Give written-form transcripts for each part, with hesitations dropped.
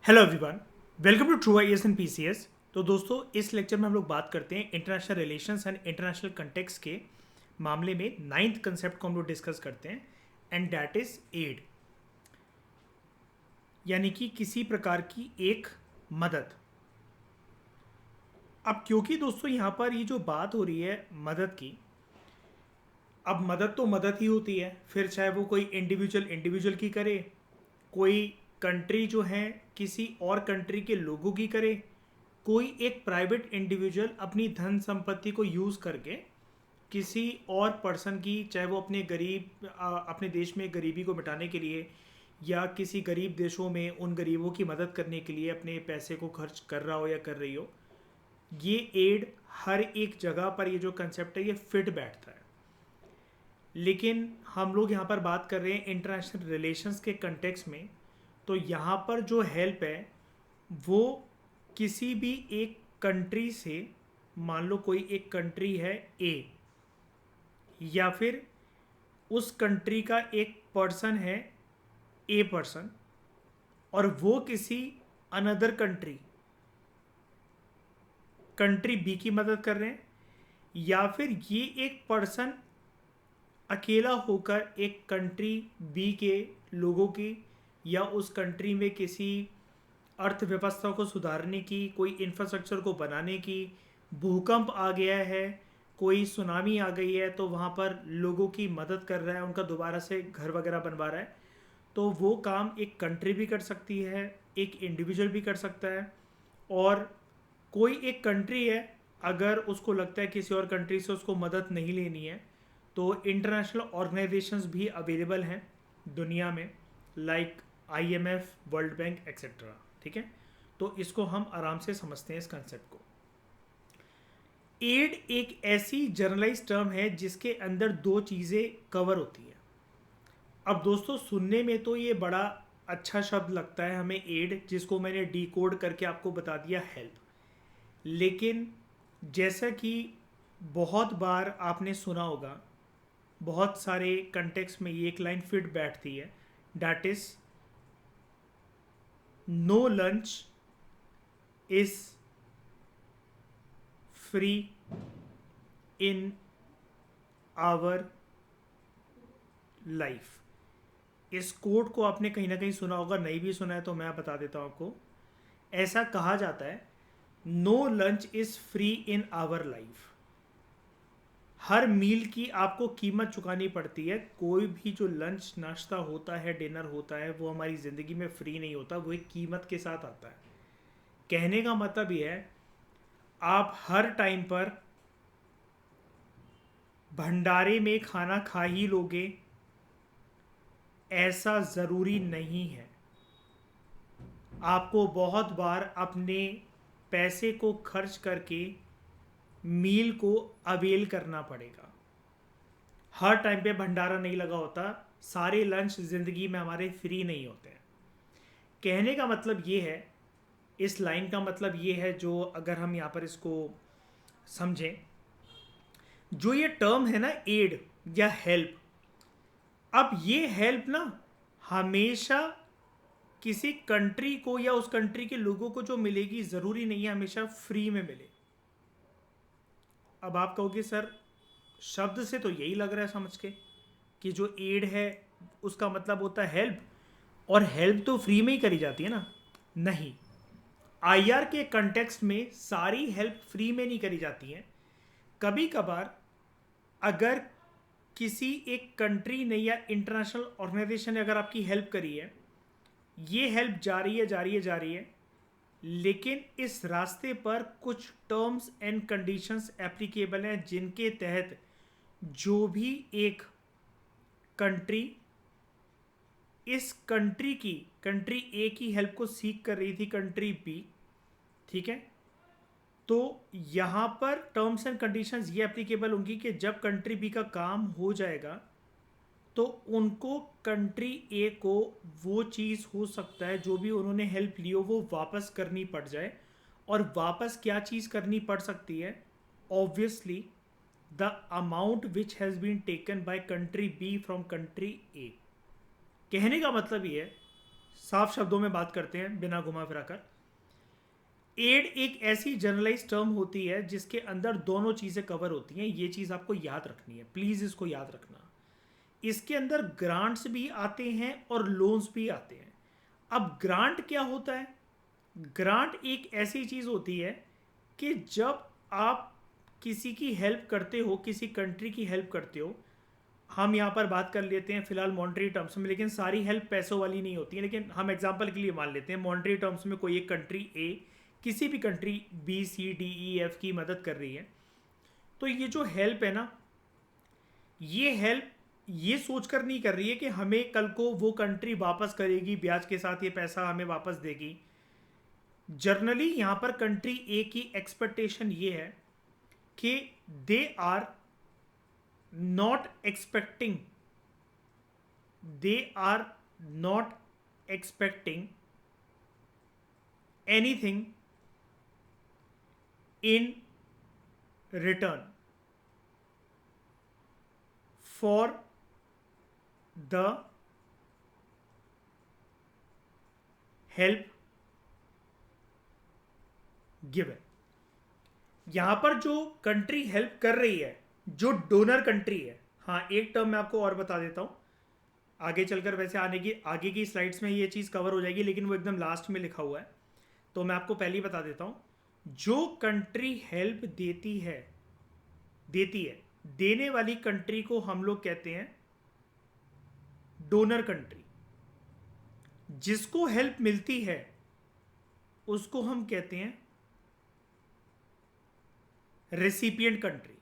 Hello everyone, welcome to true IAS and PCS. तो दोस्तों, इस लेक्चर में हम लोग बात करते हैं international relations and international context के मामले में नाइन्थ कंसेप्ट को हम लोग डिस्कस करते हैं, एंड दैट इज एड, यानी कि किसी प्रकार की एक मदद। अब क्योंकि दोस्तों यहाँ पर ये जो बात हो रही है मदद की, अब मदद तो मदद ही होती है, फिर चाहे वो कोई इंडिविजुअल इंडिविजुअल की करे, कोई कंट्री जो है किसी और कंट्री के लोगों की करे, कोई एक प्राइवेट इंडिविजुअल अपनी धन संपत्ति को यूज़ करके किसी और पर्सन की, चाहे वो अपने देश में गरीबी को मिटाने के लिए या किसी गरीब देशों में उन गरीबों की मदद करने के लिए अपने पैसे को खर्च कर रहा हो या कर रही हो, ये एड हर एक जगह पर, ये जो कंसेप्ट है ये फिट बैठता है। लेकिन हम लोग यहाँ पर बात कर रहे हैं इंटरनेशनल रिलेशंस के कंटेक्स्ट में, तो यहाँ पर जो हेल्प है वो किसी भी एक कंट्री से, मान लो कोई एक कंट्री है ए, या फिर उस कंट्री का एक पर्सन है ए पर्सन, और वो किसी अनदर कंट्री बी की मदद कर रहे हैं, या फिर ये एक पर्सन अकेला होकर एक कंट्री बी के लोगों की या उस कंट्री में किसी अर्थव्यवस्था को सुधारने की, कोई इंफ्रास्ट्रक्चर को बनाने की, भूकंप आ गया है, कोई सुनामी आ गई है तो वहाँ पर लोगों की मदद कर रहा है, उनका दोबारा से घर वगैरह बनवा रहा है, तो वो काम एक कंट्री भी कर सकती है, एक इंडिविजुअल भी कर सकता है। और कोई एक कंट्री है, अगर उसको लगता है किसी और कंट्री से उसको मदद नहीं लेनी है, तो इंटरनेशनल ऑर्गेनाइजेशंस भी अवेलेबल हैं दुनिया में, like IMF, world bank etcetera. ठीक है, तो इसको हम आराम से समझते हैं इस कंसेप्ट को। एड एक ऐसी जर्नलाइज टर्म है जिसके अंदर दो चीज़ें कवर होती है। अब दोस्तों, सुनने में तो ये बड़ा अच्छा शब्द लगता है हमें एड, जिसको मैंने डिकोड करके आपको बता दिया हेल्प, लेकिन जैसा कि बहुत बार आपने सुना होगा, बहुत सारे कंटेक्स्ट में ये एक लाइन फिट बैठती है, that is no lunch is free in our life. इस कोड को आपने कहीं ना कहीं सुना होगा, नहीं भी सुना है तो मैं बता देता हूँ आपको। ऐसा कहा जाता है, no lunch is free in our life. हर मील की आपको कीमत चुकानी पड़ती है। कोई भी जो लंच नाश्ता होता है, डिनर होता है, वो हमारी ज़िंदगी में फ्री नहीं होता, वो एक कीमत के साथ आता है। कहने का मतलब ये है, आप हर टाइम पर भंडारे में खाना खा ही लोगे ऐसा ज़रूरी नहीं है। आपको बहुत बार अपने पैसे को खर्च करके मील को अवेल करना पड़ेगा। हर टाइम पे भंडारा नहीं लगा होता, सारे लंच ज़िंदगी में हमारे फ्री नहीं होते हैं। कहने का मतलब ये है, इस लाइन का मतलब ये है, जो अगर हम यहाँ पर इसको समझें, जो ये टर्म है ना एड या हेल्प, अब ये हेल्प ना हमेशा किसी कंट्री को या उस कंट्री के लोगों को जो मिलेगी, ज़रूरी नहीं है हमेशा फ्री में मिले। अब आप कहोगे सर, शब्द से तो यही लग रहा है समझ के कि जो एड है उसका मतलब होता है हेल्प, और हेल्प तो फ्री में ही करी जाती है ना। नहीं, आईआर के कंटेक्स्ट में सारी हेल्प फ्री में नहीं करी जाती है। कभी कभार अगर किसी एक कंट्री ने या इंटरनेशनल ऑर्गेनाइजेशन ने अगर आपकी हेल्प करी है, ये हेल्प जा रही है जा रही है जा रही है, लेकिन इस रास्ते पर कुछ टर्म्स एंड कंडीशंस एप्लीकेबल हैं, जिनके तहत जो भी एक कंट्री इस कंट्री ए की हेल्प को सीख कर रही थी कंट्री बी, ठीक है, तो यहाँ पर टर्म्स एंड कंडीशंस ये एप्लीकेबल होंगी कि जब कंट्री बी का काम हो जाएगा तो उनको कंट्री ए को वो चीज़, हो सकता है जो भी उन्होंने हेल्प ली हो, वो वापस करनी पड़ जाए। और वापस क्या चीज़ करनी पड़ सकती है? Obviously the amount which has been taken by country B from country A. कहने का मतलब ये है, साफ शब्दों में बात करते हैं बिना घुमा फिरा कर, एड एक ऐसी जनरलाइज टर्म होती है जिसके अंदर दोनों चीज़ें कवर होती हैं। ये चीज़ आपको याद रखनी है, प्लीज़ इसको याद रखना। इसके अंदर ग्रांट्स भी आते हैं और लोन्स भी आते हैं। अब ग्रांट क्या होता है? ग्रांट एक ऐसी चीज़ होती है कि जब आप किसी की हेल्प करते हो, किसी कंट्री की हेल्प करते हो, हम यहाँ पर बात कर लेते हैं फिलहाल मॉनेटरी टर्म्स में, लेकिन सारी हेल्प पैसों वाली नहीं होती है, लेकिन हम एग्जांपल के लिए मान लेते हैं मॉनेटरी टर्म्स में कोई एक कंट्री ए किसी भी country B C D E F की मदद कर रही है, तो ये जो हेल्प है ना, ये हेल्प ये सोचकर नहीं कर रही है कि हमें कल को वो कंट्री वापस करेगी, ब्याज के साथ ये पैसा हमें वापस देगी। जनरली यहाँ पर कंट्री ए की एक्सपेक्टेशन ये है कि they are not expecting anything in return for the help given। यहां पर जो कंट्री हेल्प कर रही है, जो डोनर कंट्री है, हाँ एक टर्म मैं आपको और बता देता हूँ, आगे चलकर वैसे आगे की स्लाइड्स में ये चीज़ कवर हो जाएगी, लेकिन वो एकदम लास्ट में लिखा हुआ है, तो मैं आपको पहले ही बता देता हूँ। जो कंट्री हेल्प देती है, देने वाली कंट्री को हम लोग कहते हैं डोनर कंट्री। जिसको हेल्प मिलती है उसको हम कहते हैं रेसिपिएंट कंट्री।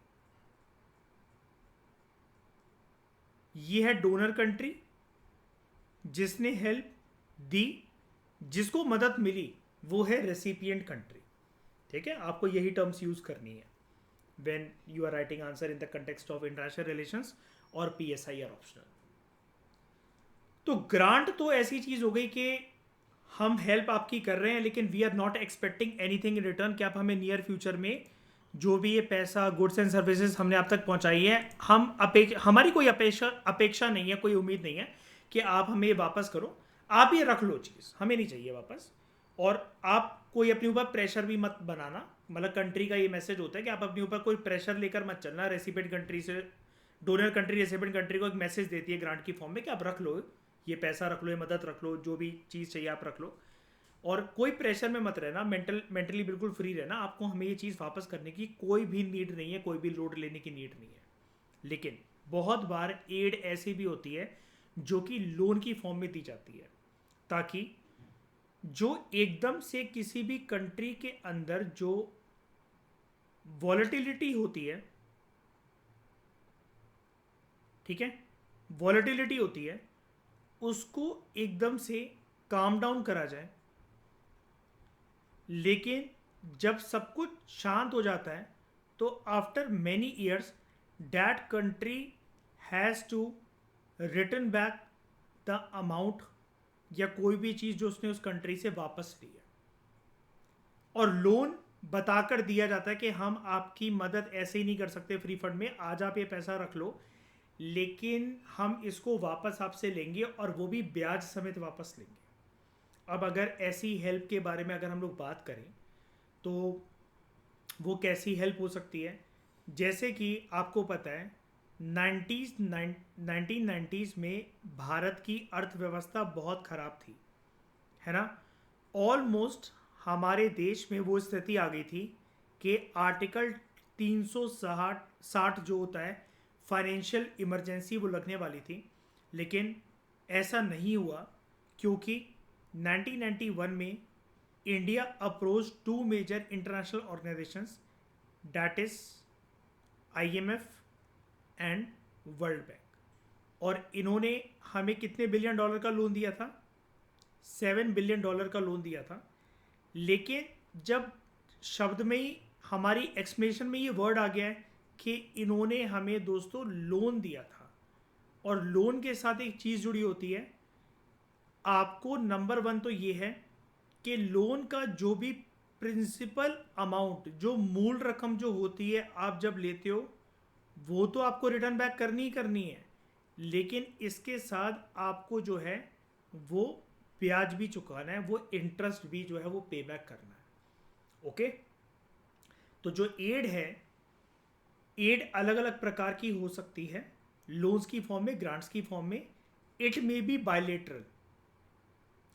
ये है डोनर कंट्री जिसने हेल्प दी, जिसको मदद मिली वो है रेसिपिएंट कंट्री। ठीक है, आपको यही टर्म्स यूज करनी है when you are writing answer in the context of international relations और पीएसआई आर ऑप्शनल। तो ग्रांट तो ऐसी चीज हो गई कि हम हेल्प आपकी कर रहे हैं, लेकिन we are not expecting anything in return कि आप हमें नियर फ्यूचर में जो भी ये पैसा, गुड्स एंड सर्विसेज हमने आप तक पहुंचाई है, हमारी कोई अपेक्षा नहीं है, कोई उम्मीद नहीं है कि आप हमें ये वापस करो। आप ये रख लो, चीज़ हमें नहीं चाहिए वापस। और आप कोई अपने ऊपर प्रेशर भी मत बनाना, मतलब कंट्री का ये मैसेज होता है कि आप अपने ऊपर कोई प्रेशर लेकर मत चलना। रेसिपिएंट कंट्री से डोनर कंट्री रेसिपिएंट कंट्री को एक मैसेज देती है ग्रांट की फॉर्म में कि आप रख लो, ये पैसा रख लो, ये मदद रख लो, जो भी चीज़ चाहिए आप रख लो, और कोई प्रेशर में मत रहना, मेंटली बिल्कुल फ्री रहना। आपको हमें ये चीज़ वापस करने की कोई भी नीड नहीं है, कोई भी लोड लेने की नीड नहीं है। लेकिन बहुत बार एड ऐसी भी होती है जो कि लोन की फॉर्म में दी जाती है, ताकि जो एकदम से किसी भी कंट्री के अंदर जो वॉलेटिलिटी होती है, ठीक है, वॉलेटिलिटी होती है, उसको एकदम से काम डाउन करा जाए। लेकिन जब सब कुछ शांत हो जाता है तो after many years that country has to return back the amount या कोई भी चीज़ जो उसने उस कंट्री से वापस ली है, और लोन बताकर दिया जाता है कि हम आपकी मदद ऐसे ही नहीं कर सकते फ्री फंड में, आज आप ये पैसा रख लो, लेकिन हम इसको वापस आपसे लेंगे और वो भी ब्याज समेत वापस लेंगे। अब अगर ऐसी हेल्प के बारे में अगर हम लोग बात करें तो वो कैसी हेल्प हो सकती है? जैसे कि आपको पता है 1990s में भारत की अर्थव्यवस्था बहुत ख़राब थी, है ना। ऑलमोस्ट हमारे देश में वो स्थिति आ गई थी कि आर्टिकल 360 जो होता है फाइनेंशियल इमरजेंसी, वो लगने वाली थी। लेकिन ऐसा नहीं हुआ, क्योंकि 1991 में India approach to major international organisations, that is IMF and world bank, और इन्होंने हमें कितने बिलियन डॉलर का लोन दिया था? $7 बिलियन का लोन दिया था। लेकिन जब शब्द में ही हमारी एक्सप्लेनेशन में ये वर्ड आ गया है कि इन्होंने हमें दोस्तों लोन दिया था, और लोन के साथ एक चीज़ जुड़ी होती है, आपको नंबर 1 तो ये है कि लोन का जो भी प्रिंसिपल अमाउंट, जो मूल रकम जो होती है आप जब लेते हो, वो तो आपको रिटर्न बैक करनी ही करनी है, लेकिन इसके साथ आपको जो है वो ब्याज भी चुकाना है, वो इंटरेस्ट भी जो है वो पे बैक करना है। ओके, तो जो एड है, एड अलग अलग प्रकार की हो सकती है, लोन्स की फॉर्म में, ग्रांट्स की फॉर्म में। It may be bilateral.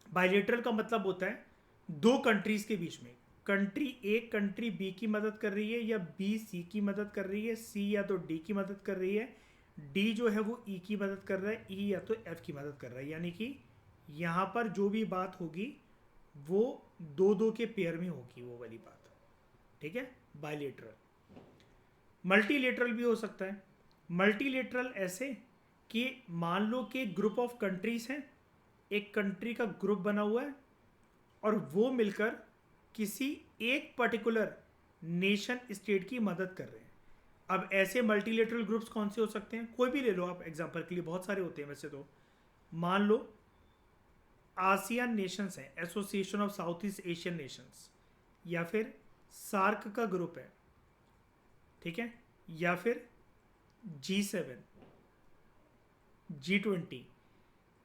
Bilateral का मतलब होता है दो कंट्रीज के बीच में, कंट्री ए कंट्री बी की मदद कर रही है, या बी सी की मदद कर रही है, सी या तो डी की मदद कर रही है, डी जो है वो ई की मदद कर रहा है, ई या तो एफ की मदद कर रहा है। यानी कि यहाँ पर जो भी बात होगी वो दो दो के पेयर में होगी, वो वाली बात। ठीक है, बायलेटरल। मल्टीलेटरल भी हो सकता है। मल्टीलेटरल ऐसे कि मान लो कि ग्रुप ऑफ कंट्रीज हैं, एक कंट्री का ग्रुप बना हुआ है और वो मिलकर किसी एक पर्टिकुलर नेशन स्टेट की मदद कर रहे हैं। अब ऐसे मल्टीलेटरल ग्रुप्स कौन से हो सकते हैं, कोई भी ले लो आप एग्जांपल के लिए, बहुत सारे होते हैं वैसे तो। मान लो आसियान नेशंस हैं, association of south East Asian Nations, या फिर सार्क का ग्रुप है, ठीक है, या फिर G7, G20,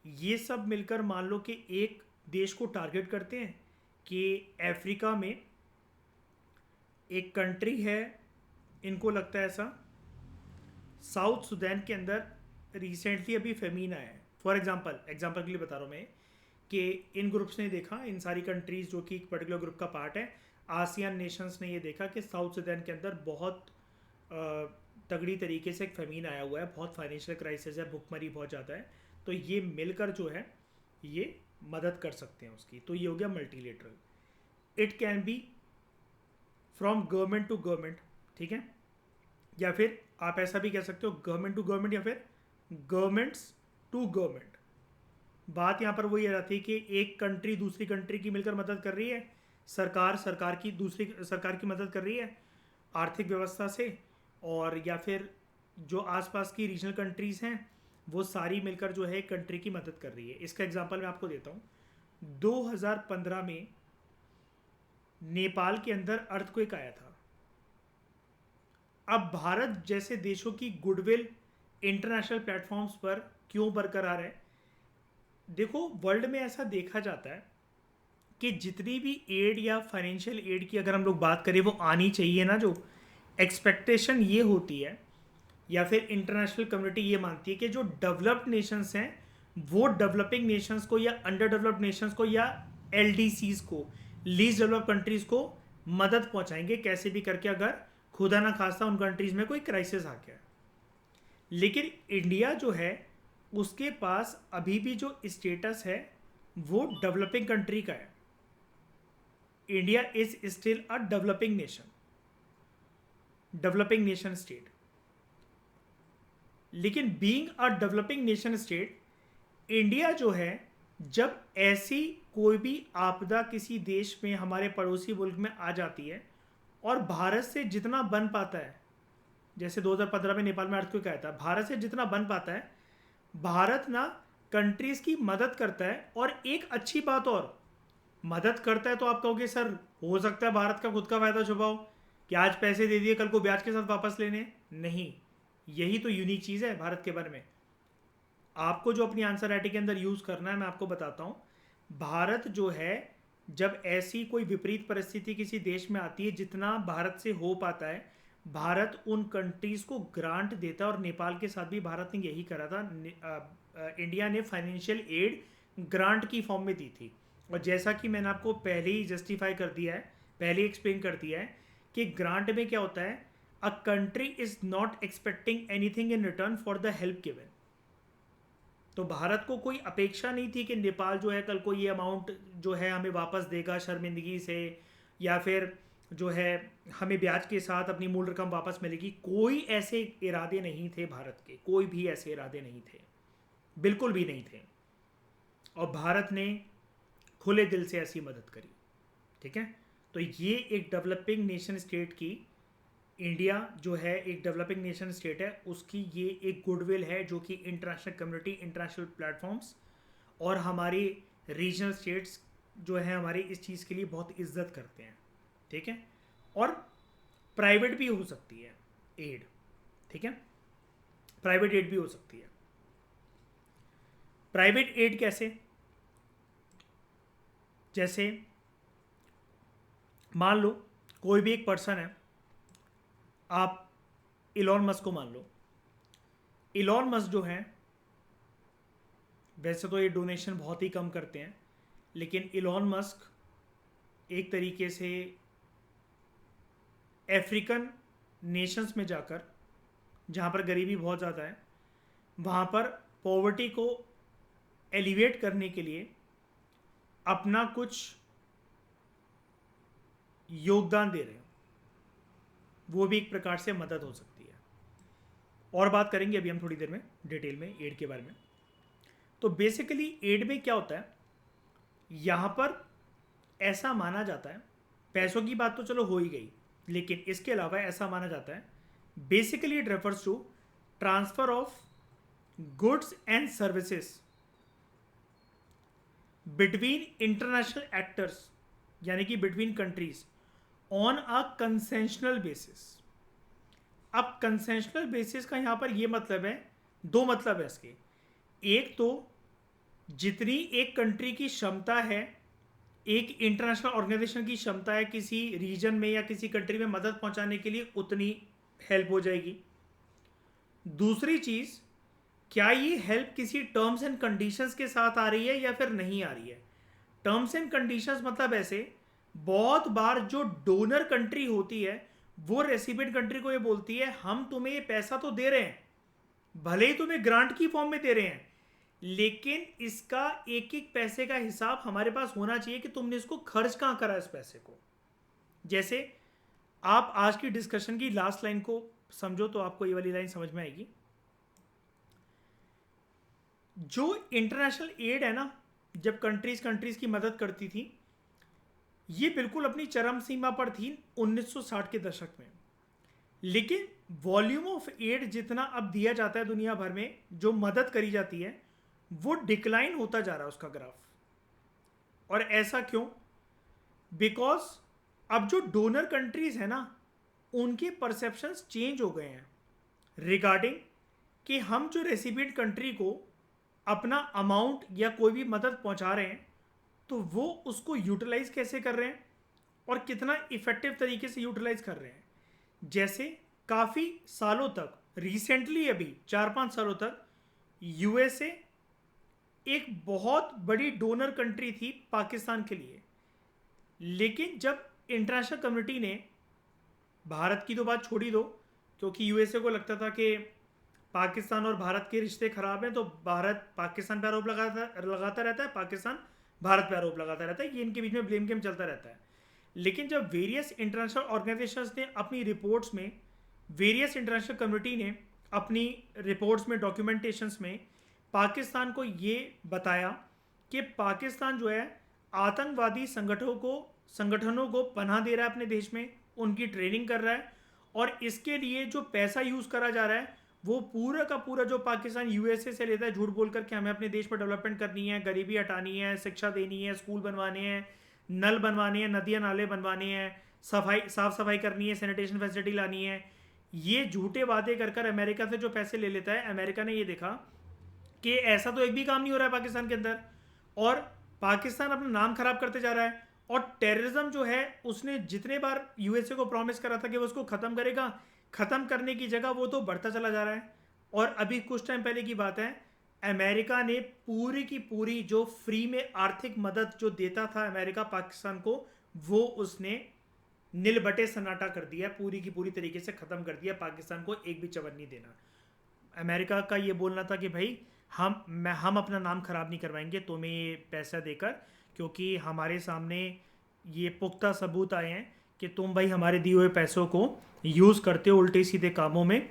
ये सब मिलकर मान लो कि एक देश को टारगेट करते हैं कि अफ्रीका में एक कंट्री है, इनको लगता है ऐसा, साउथ सुडान के अंदर रिसेंटली अभी फेमीन आया है, फॉर एग्जांपल के लिए बता रहा हूँ मैं, कि इन ग्रुप्स ने देखा, इन सारी कंट्रीज जो कि एक पर्टिकुलर ग्रुप का पार्ट है, आसियान नेशंस ने ये देखा कि साउथ सुडान के अंदर बहुत तगड़ी तरीके से एक फेमीन आया हुआ है, बहुत फाइनेंशियल क्राइसिस है, भुखमरी बहुत ज़्यादा है, तो ये मिलकर जो है ये मदद कर सकते हैं उसकी। तो ये हो गया multilateral. It can be from government to government, ठीक है, या फिर आप ऐसा भी कह सकते हो गवर्नमेंट टू गवर्नमेंट, या फिर गवर्नमेंट्स टू गवर्नमेंट। बात यहाँ पर वही आ जाती है कि एक कंट्री दूसरी कंट्री की मिलकर मदद कर रही है, सरकार की दूसरी सरकार की मदद कर रही है आर्थिक व्यवस्था से, और या फिर जो आसपास की रीजनल कंट्रीज़ हैं वो सारी मिलकर जो है एक कंट्री की मदद कर रही है। इसका एग्जांपल मैं आपको देता हूँ। 2015 में नेपाल के अंदर अर्थक्वेक आया था। अब भारत जैसे देशों की गुडविल इंटरनेशनल प्लेटफॉर्म्स पर क्यों बरकरार है? देखो, वर्ल्ड में ऐसा देखा जाता है कि जितनी भी एड या फाइनेंशियल एड की अगर हम लोग बात करें वो आनी चाहिए ना, जो एक्सपेक्टेशन ये होती है, या फिर इंटरनेशनल कम्युनिटी ये मानती है कि जो डेवलप्ड नेशंस हैं वो डेवलपिंग नेशंस को या अंडर डेवलप्ड नेशंस को या LDCs को, लीस्ट डेवलप्ड कंट्रीज को मदद पहुंचाएंगे कैसे भी करके, अगर खुदा ना खास्ता उन कंट्रीज में कोई क्राइसिस आ गया। लेकिन इंडिया जो है उसके पास अभी भी जो स्टेटस है वो डेवलपिंग कंट्री का है। India is still a developing nation state. लेकिन being a developing nation state, India जो है जब ऐसी कोई भी आपदा किसी देश में, हमारे पड़ोसी मुल्क में आ जाती है, और भारत से जितना बन पाता है, जैसे 2015 में नेपाल में अर्थक्वेक आया था, भारत से जितना बन पाता है, भारत ना कंट्रीज की मदद करता है। और एक अच्छी बात और, मदद करता है तो आप कहोगे सर हो सकता है भारत का खुद का फायदा छुपा हो कि आज पैसे दे दिए कल को ब्याज के साथ वापस लेने, नहीं, यही तो यूनिक चीज़ है भारत के बारे में। आपको जो अपनी आंसर राइटिंग के अंदर यूज़ करना है मैं आपको बताता हूँ। भारत जो है जब ऐसी कोई विपरीत परिस्थिति किसी देश में आती है, जितना भारत से हो पाता है भारत उन कंट्रीज़ को ग्रांट देता है, और नेपाल के साथ भी भारत ने यही करा था। इंडिया ने फाइनेंशियल एड ग्रांट की फॉर्म में दी थी। और जैसा कि मैंने आपको पहले ही जस्टिफाई कर दिया है, पहले ही एक्सप्लेन कर दिया है कि ग्रांट में क्या होता है, a country is not expecting anything in return for the help given. तो भारत को कोई अपेक्षा नहीं थी कि नेपाल जो है कल को ये अमाउंट जो है हमें वापस देगा शर्मिंदगी से, या फिर जो है हमें ब्याज के साथ अपनी मूल रकम वापस मिलेगी। कोई ऐसे इरादे नहीं थे भारत के, कोई भी ऐसे इरादे नहीं थे, बिल्कुल भी नहीं थे। और भारत ने खुले दिल से ऐसी मदद करी, ठीक है। तो ये एक डेवलपिंग नेशन स्टेट की, इंडिया जो है एक डेवलपिंग नेशन स्टेट है, उसकी ये एक गुडविल है जो कि इंटरनेशनल कम्युनिटी, इंटरनेशनल प्लेटफॉर्म्स और हमारी रीजनल स्टेट्स जो है हमारी इस चीज़ के लिए बहुत इज्जत करते हैं, ठीक है। और प्राइवेट भी हो सकती है एड, ठीक है, प्राइवेट एड भी हो सकती है। प्राइवेट एड कैसे? जैसे मान लो कोई भी एक पर्सन है, आप इलॉन मस्क को मान लो। इलॉन मस्क जो है, वैसे तो ये डोनेशन बहुत ही कम करते हैं, लेकिन इलॉन मस्क एक तरीके से अफ्रीकन नेशंस में जाकर, जहाँ पर गरीबी बहुत ज़्यादा है, वहाँ पर पॉवर्टी को एलिवेट करने के लिए अपना कुछ योगदान दे रहे हैं। वो भी एक प्रकार से मदद हो सकती है। और बात करेंगे अभी हम थोड़ी देर में डिटेल में एड के बारे में। तो बेसिकली एड में क्या होता है, यहाँ पर ऐसा माना जाता है, पैसों की बात तो चलो हो ही गई, लेकिन इसके अलावा ऐसा माना जाता है, basically it refers to transfer of goods and services between international actors, यानी कि between countries on a concessional basis. अब कंसेंशनल बेसिस का यहां पर ये मतलब है, दो मतलब है इसके। एक तो जितनी एक कंट्री की क्षमता है, एक इंटरनेशनल ऑर्गेनाइजेशन की क्षमता है किसी रीजन में या किसी कंट्री में मदद पहुंचाने के लिए, उतनी हेल्प हो जाएगी। दूसरी चीज, क्या ये हेल्प किसी टर्म्स एंड कंडीशंस के साथ आ रही है या फिर नहीं आ रही है। टर्म्स एंड कंडीशंस मतलब ऐसे, बहुत बार जो डोनर कंट्री होती है वो रेसिपिएंट कंट्री को ये बोलती है, हम तुम्हें ये पैसा तो दे रहे हैं, भले ही तुम्हें ग्रांट की फॉर्म में दे रहे हैं, लेकिन इसका एक एक पैसे का हिसाब हमारे पास होना चाहिए कि तुमने इसको खर्च कहां करा इस पैसे को। जैसे आप आज की डिस्कशन की लास्ट लाइन को समझो तो आपको ये वाली लाइन समझ में आएगी। जो इंटरनेशनल एड है ना, जब कंट्रीज की मदद करती थी, ये बिल्कुल अपनी चरम सीमा पर थी 1960 के दशक में। लेकिन वॉल्यूम ऑफ एड जितना अब दिया जाता है दुनिया भर में, जो मदद करी जाती है, वो डिक्लाइन होता जा रहा है उसका ग्राफ। और ऐसा क्यों? बिकॉज अब जो डोनर कंट्रीज है ना, उनके परसेप्शंस चेंज हो गए हैं रिगार्डिंग कि हम जो रेसिपिएंट कंट्री को अपना अमाउंट या कोई भी मदद पहुंचा रहे हैं, तो वो उसको यूटिलाइज कैसे कर रहे हैं और कितना इफेक्टिव तरीके से यूटिलाइज कर रहे हैं। जैसे काफ़ी सालों तक, रिसेंटली अभी 4-5 सालों तक, यूएसए एक बहुत बड़ी डोनर कंट्री थी पाकिस्तान के लिए। लेकिन जब इंटरनेशनल कम्युनिटी ने, भारत की तो बात छोड़ ही दो, क्योंकि यूएसए को लगता था कि पाकिस्तान और भारत के रिश्ते खराब हैं, तो भारत पाकिस्तान पर आरोप लगाता रहता है, पाकिस्तान भारत पर आरोप लगाता रहता है, ये इनके बीच में ब्लेम गेम चलता रहता है। लेकिन जब वेरियस इंटरनेशनल ऑर्गेनाइजेशंस ने अपनी रिपोर्ट्स में, वेरियस इंटरनेशनल कम्युनिटी ने अपनी रिपोर्ट्स में, डॉक्यूमेंटेशंस में पाकिस्तान को ये बताया कि पाकिस्तान जो है आतंकवादी संगठनों को पनाह दे रहा है अपने देश में, उनकी ट्रेनिंग कर रहा है, और इसके लिए जो पैसा यूज़ करा जा रहा है वो पूरा का पूरा जो पाकिस्तान यूएसए से लेता है, झूठ बोलकर कि हमें अपने देश में डेवलपमेंट करनी है, गरीबी हटानी है, शिक्षा देनी है, स्कूल बनवाने हैं, नल बनवाने हैं, नदियाँ नाले बनवाने हैं, साफ सफाई करनी है, सैनिटेशन फैसिलिटी लानी है, ये झूठे वादे कर कर अमेरिका से जो पैसे ले लेता है। अमेरिका ने ये देखा कि ऐसा तो एक भी काम नहीं हो रहा है पाकिस्तान के अंदर, और पाकिस्तान अपना नाम खराब करते जा रहा है। और टेररिज्म जो है, उसने जितने बार यूएसए को प्रॉमिस करा था कि वो उसको ख़त्म करेगा, ख़त्म करने की जगह वो तो बढ़ता चला जा रहा है। और अभी कुछ टाइम पहले की बात है, अमेरिका ने पूरी की पूरी जो फ्री में आर्थिक मदद जो देता था अमेरिका पाकिस्तान को, वो उसने नीलबटे सन्नाटा कर दिया, पूरी की पूरी तरीके से ख़त्म कर दिया, पाकिस्तान को एक भी चवन नहीं देना। अमेरिका का ये बोलना था कि भाई हम अपना नाम खराब नहीं करवाएंगे तुम्हें ये पैसा देकर, क्योंकि हमारे सामने ये पुख्ता सबूत आए हैं कि तुम भाई हमारे दिए हुए पैसों को यूज़ करते हो उल्टे सीधे कामों में,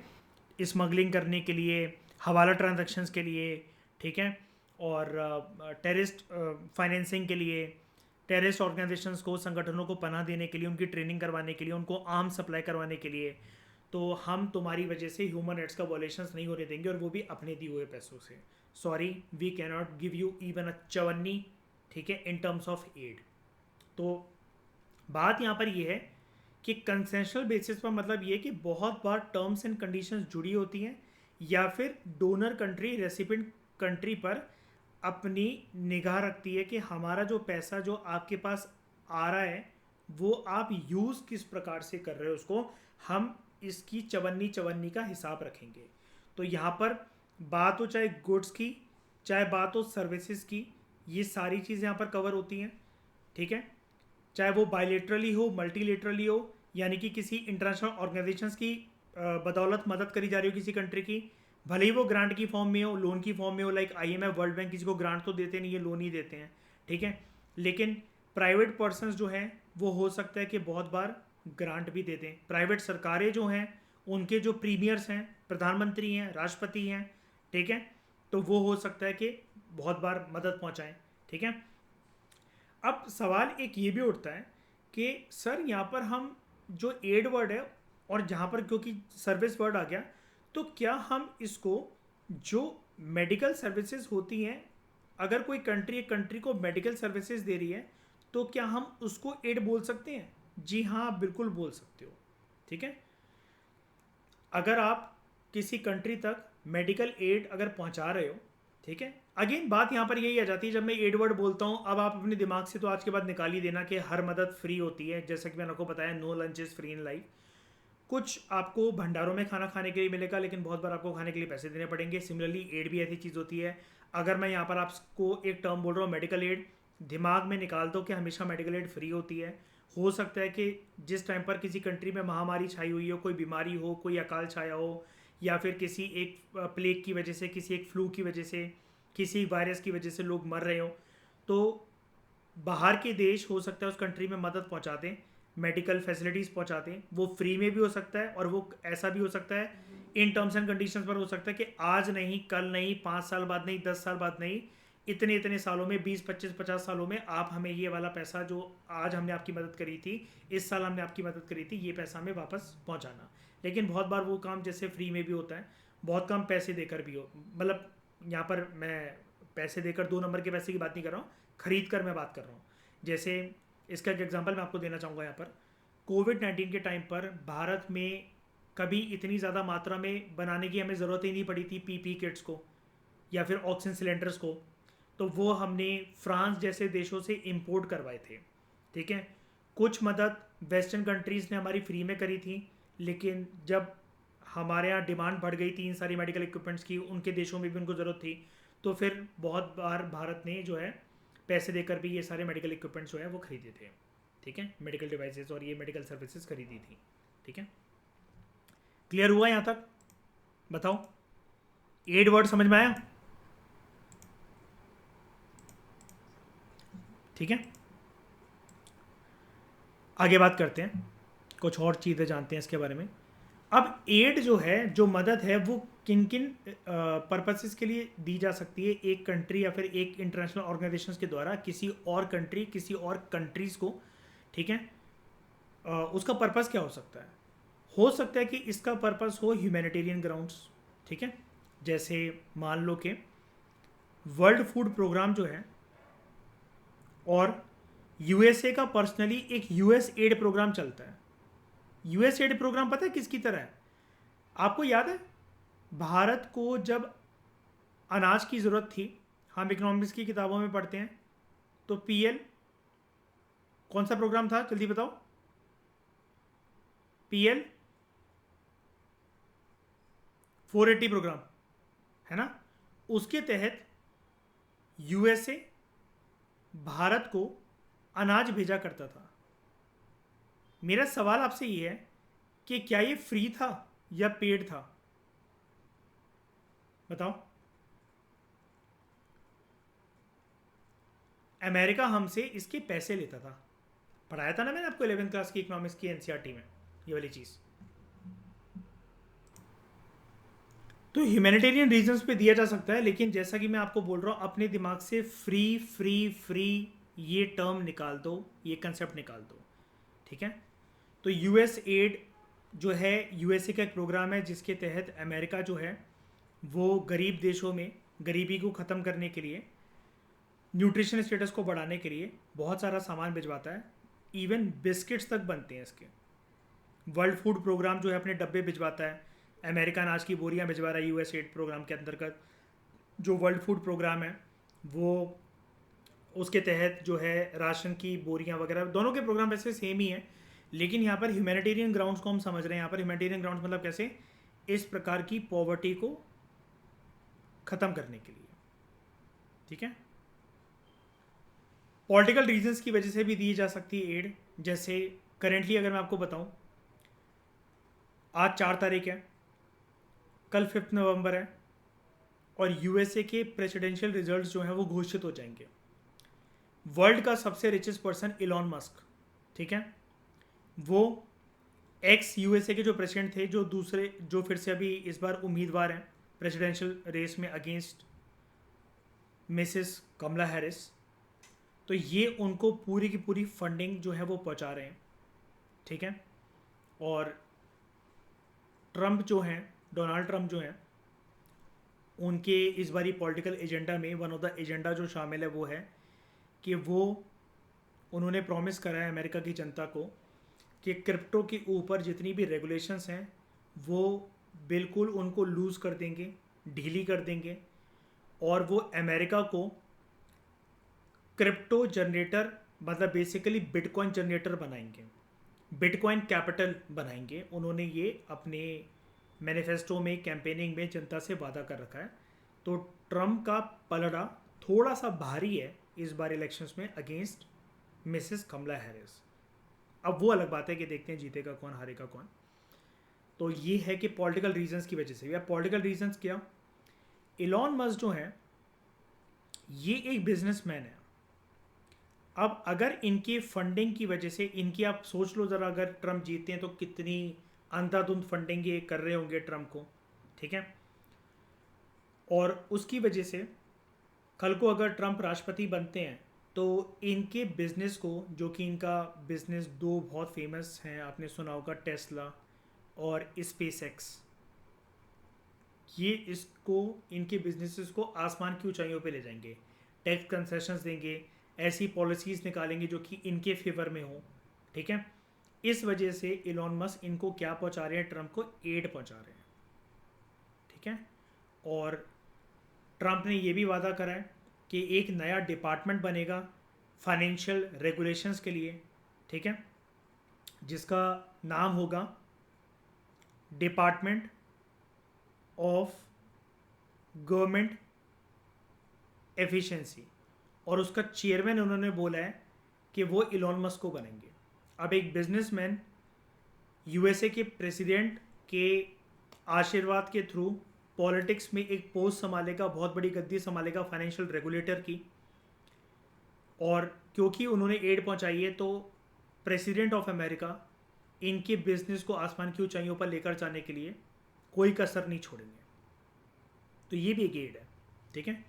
स्मगलिंग करने के लिए, हवाला ट्रांजैक्शंस के लिए, ठीक है, और टेररिस्ट फाइनेंसिंग के लिए, टेररिस्ट ऑर्गेनाइजेशंस को, संगठनों को पनाह देने के लिए, उनकी ट्रेनिंग करवाने के लिए, उनको आर्म सप्लाई करवाने के लिए। तो हम तुम्हारी वजह से ह्यूमन राइट्स का वॉलेशंस नहीं होने देंगे, और वो भी अपने दिए हुए पैसों से। Sorry, we can not give you even a चवन्नी, ठीक है, इन टर्म्स ऑफ एड। तो बात यहाँ पर ये है कि कंसेंशनल बेसिस पर मतलब ये कि बहुत बार टर्म्स एंड कंडीशंस जुड़ी होती हैं, या फिर डोनर कंट्री रेसिपिएंट कंट्री पर अपनी निगाह रखती है कि हमारा जो पैसा जो आपके पास आ रहा है वो आप यूज़ किस प्रकार से कर रहे हो, उसको हम इसकी चवन्नी चवन्नी का हिसाब रखेंगे। तो यहाँ पर बात हो चाहे गुड्स की, चाहे बात हो सर्विसेज की, ये सारी चीज़ें यहाँ पर कवर होती हैं। ठीक है, चाहे वो बायलेटरली हो, मल्टीलेटरली हो, यानी कि किसी इंटरनेशनल ऑर्गेनाइजेशंस की बदौलत मदद करी जा रही हो किसी कंट्री की, भले ही वो ग्रांट की फॉर्म में हो, लोन की फॉर्म में हो, लाइक आईएमएफ, वर्ल्ड बैंक किसी को ग्रांट तो देते नहीं है, लोन ही देते हैं। ठीक है, लेकिन प्राइवेट पर्सनस जो हैं वो हो सकता है कि बहुत बार ग्रांट भी दे दें। प्राइवेट सरकारें जो हैं उनके जो प्रीमियर्स हैं, प्रधानमंत्री हैं, राष्ट्रपति हैं, ठीक है, तो वो हो सकता है कि बहुत बार मदद पहुंचाएं। ठीक है, अब सवाल एक ये भी उठता है कि सर यहाँ पर हम जो एड वर्ड है और जहाँ पर क्योंकि सर्विस वर्ड आ गया, तो क्या हम इसको जो मेडिकल सर्विसेज होती हैं, अगर कोई कंट्री एक कंट्री को मेडिकल सर्विसेज दे रही है तो क्या हम उसको एड बोल सकते हैं? जी हाँ, आप बिल्कुल बोल सकते हो। ठीक है, अगर आप किसी कंट्री तक मेडिकल एड अगर पहुंचा रहे हो, ठीक है, अगेन बात यहाँ पर यही आ जाती है, जब मैं एड वर्ड बोलता हूँ, अब आप अपने दिमाग से तो आज के बाद निकाल ही देना कि हर मदद फ्री होती है। जैसा कि मैंने आपको बताया, no lunch is free in life. कुछ आपको भंडारों में खाना खाने के लिए मिलेगा, लेकिन बहुत बार आपको खाने के लिए पैसे देने पड़ेंगे। सिमिलरली एड भी ऐसी चीज़ होती है। अगर मैं यहाँ पर आपको एक टर्म बोल रहा हूँ मेडिकल एड, दिमाग में निकाल दो कि हमेशा मेडिकल एड फ्री होती है। हो सकता है कि जिस टाइम पर किसी कंट्री में महामारी छाई हुई हो, कोई बीमारी हो, कोई अकाल छाया हो, या फिर किसी एक प्लेग की वजह से, किसी एक फ्लू की वजह से, किसी वायरस की वजह से लोग मर रहे हो, तो बाहर के देश हो सकता है उस कंट्री में मदद पहुंचा दें, मेडिकल फैसिलिटीज़ पहुंचाते हैं। वो फ्री में भी हो सकता है और वो ऐसा भी हो सकता है इन टर्म्स एंड कंडीशंस पर हो सकता है कि आज नहीं, कल नहीं, 5 साल बाद नहीं, 10 साल बाद नहीं, इतने इतने सालों में, 20, 25, 50 सालों में आप हमें ये वाला पैसा जो आज हमने आपकी मदद करी थी, इस साल हमने आपकी मदद करी थी, ये पैसा हमें वापस पहुंचाना। लेकिन बहुत बार वो काम जैसे फ्री में भी होता है, बहुत कम पैसे देकर भी हो, मतलब यहाँ पर मैं पैसे देकर 2 नंबर के पैसे की बात नहीं कर रहा हूँ, खरीद कर मैं बात कर रहा हूँ। जैसे इसका एक एग्जांपल मैं आपको देना चाहूँगा। यहाँ पर कोविड-19 के टाइम पर भारत में कभी इतनी ज़्यादा मात्रा में बनाने की हमें ज़रूरत ही नहीं पड़ी थी पीपी किट्स को या फिर ऑक्सीजन सिलेंडर्स को, तो वो हमने फ्रांस जैसे देशों से इंपोर्ट करवाए थे। ठीक है, कुछ मदद वेस्टर्न कंट्रीज़ ने हमारी फ्री में करी थी, लेकिन जब हमारे यहाँ डिमांड बढ़ गई थी इन सारी मेडिकल इक्विपमेंट्स की, उनके देशों में भी उनको ज़रूरत थी, तो फिर बहुत बार भारत ने जो है पैसे देकर भी ये सारे मेडिकल इक्विपमेंट्स जो है वो खरीदे थे। ठीक है, मेडिकल डिवाइसेस और ये मेडिकल सर्विसेज खरीदी थी। ठीक है, क्लियर हुआ यहाँ तक? बताओ, एड वर्ड समझ में आया? ठीक है, आगे बात करते हैं, कुछ और चीज़ें जानते हैं इसके बारे में। अब एड जो है, जो मदद है, वो किन किन पर्पसेस के लिए दी जा सकती है एक कंट्री या फिर एक इंटरनेशनल ऑर्गेनाइजेशंस के द्वारा किसी और कंट्री, किसी और कंट्रीज़ को। ठीक है, उसका पर्पस क्या हो सकता है कि इसका पर्पस हो ह्यूमैनिटेरियन ग्राउंड्स। ठीक है, जैसे मान लो कि वर्ल्ड फूड प्रोग्राम जो है और यूएसए का पर्सनली एक यूएस एड प्रोग्राम चलता है। यूएस एड प्रोग्राम पता है किसकी तरह है? आपको याद है भारत को जब अनाज की ज़रूरत थी, हम इकोनॉमिक्स की किताबों में पढ़ते हैं, तो पीएल कौन सा प्रोग्राम था, जल्दी बताओ? पीएल 480 प्रोग्राम है ना। उसके तहत यूएसए भारत को अनाज भेजा करता था। मेरा सवाल आपसे ये है कि क्या ये फ्री था या पेड था? बताओ। अमेरिका हमसे इसके पैसे लेता था। पढ़ाया था ना मैंने आपको 11th क्लास की इकोनॉमिक्स की एनसीईआरटी में ये वाली चीज़। तो ह्यूमैनिटेरियन रीजंस पे दिया जा सकता है, लेकिन जैसा कि मैं आपको बोल रहा हूँ, अपने दिमाग से फ्री फ्री फ्री ये टर्म निकाल दो, ये कंसेप्ट निकाल दो। ठीक है, तो यूएस एड जो है, यूएसए का एक प्रोग्राम है जिसके तहत अमेरिका जो है वो गरीब देशों में गरीबी को ख़त्म करने के लिए, न्यूट्रिशन स्टेटस को बढ़ाने के लिए बहुत सारा सामान भिजवाता है। इवन बिस्किट्स तक बनते हैं इसके। वर्ल्ड फूड प्रोग्राम जो है अपने डब्बे भिजवाता है। अमेरिका अनाज की बोरियां भिजवा रहा है यूएस एड प्रोग्राम के अंतर्गत। जो वर्ल्ड फूड प्रोग्राम है वो उसके तहत जो है राशन की बोरियां वगैरह, दोनों के प्रोग्राम वैसे सेम ही हैं, लेकिन यहाँ पर ह्यूमैनिटेरियन ग्राउंड्स को हम समझ रहे हैं। यहाँ पर ह्यूमैनिटेरियन ग्राउंड्स मतलब कैसे, इस प्रकार की पॉवर्टी को ख़त्म करने के लिए, ठीक है। पॉलिटिकल रीजंस की वजह से भी दी जा सकती है एड। जैसे करेंटली अगर मैं आपको बताऊं, आज 4 तारीख है, कल 5 नवंबर है, और यूएसए के प्रेसिडेंशियल रिजल्ट्स जो हैं वो घोषित हो जाएंगे। वर्ल्ड का सबसे रिचेस्ट पर्सन इलॉन मस्क, ठीक है, वो एक्स यूएसए के जो प्रेसिडेंट थे, जो फिर से अभी इस बार उम्मीदवार हैं प्रेसिडेंशियल रेस में अगेंस्ट मिसेस कमला हैरिस, तो ये उनको पूरी की पूरी फंडिंग जो है वो पहुंचा रहे हैं, ठीक है। और ट्रंप जो हैं, डोनाल्ड ट्रंप जो हैं, उनके इस बारी पॉलिटिकल एजेंडा में वन ऑफ द एजेंडा जो शामिल है वो है कि उन्होंने प्रॉमिस करा है अमेरिका की जनता को कि क्रिप्टो के ऊपर जितनी भी रेगुलेशंस हैं वो बिल्कुल उनको लूज़ कर देंगे, ढीली कर देंगे, और वो अमेरिका को क्रिप्टो जनरेटर, मतलब बेसिकली बिटकॉइन जनरेटर बनाएंगे, बिटकॉइन कैपिटल बनाएंगे। उन्होंने ये अपने मैनिफेस्टो में, कैंपेनिंग में जनता से वादा कर रखा है। तो ट्रम्प का पलड़ा थोड़ा सा भारी है इस बार इलेक्शंस में अगेंस्ट मिसेस कमला हैरिस। अब वो अलग बात है कि देखते हैं जीतेगा कौन, हारेगा कौन। तो ये है कि पॉलिटिकल रीजंस की वजह से। या पॉलिटिकल रीजंस क्या, इलॉन मस्क जो है ये एक बिजनेसमैन है। अब अगर इनकी फंडिंग की वजह से, इनकी आप सोच लो ज़रा, अगर ट्रम्प जीतते हैं तो कितनी अंधाधुंध फंडिंग ये कर रहे होंगे ट्रम्प को, ठीक है। और उसकी वजह से कल को अगर ट्रम्प राष्ट्रपति बनते हैं तो इनके बिजनेस को, जो कि इनका बिजनेस दो बहुत फेमस हैं, आपने सुना होगा, टेस्ला और स्पेस एक्स, ये इसको, इनके बिजनेसेस को आसमान की ऊंचाइयों पे ले जाएंगे, टैक्स कंसेशंस देंगे, ऐसी पॉलिसीज़ निकालेंगे जो कि इनके फेवर में हो, ठीक है। इस वजह से इलॉन मस्क इनको क्या पहुंचा रहे हैं, ट्रम्प को एड पहुंचा रहे हैं, ठीक है। और ट्रम्प ने ये भी वादा करा है कि एक नया डिपार्टमेंट बनेगा फाइनेंशियल रेगुलेशंस के लिए, ठीक है, जिसका नाम होगा डिपार्टमेंट ऑफ गवर्नमेंट एफिशिएंसी, और उसका चेयरमैन उन्होंने बोला है कि वो इलॉन मस्क को बनेंगे। अब एक बिजनेसमैन यूएसए के प्रेसिडेंट के आशीर्वाद के थ्रू पॉलिटिक्स में एक पोस्ट संभालेगा, बहुत बड़ी गद्दी संभालेगा फाइनेंशियल रेगुलेटर की, और क्योंकि उन्होंने एड पहुंचाई है तो प्रेसिडेंट ऑफ अमेरिका इनके बिजनेस को आसमान की ऊंचाइयों पर लेकर जाने के लिए कोई कसर नहीं छोड़ेंगे। तो ये भी एक एड है, ठीक है।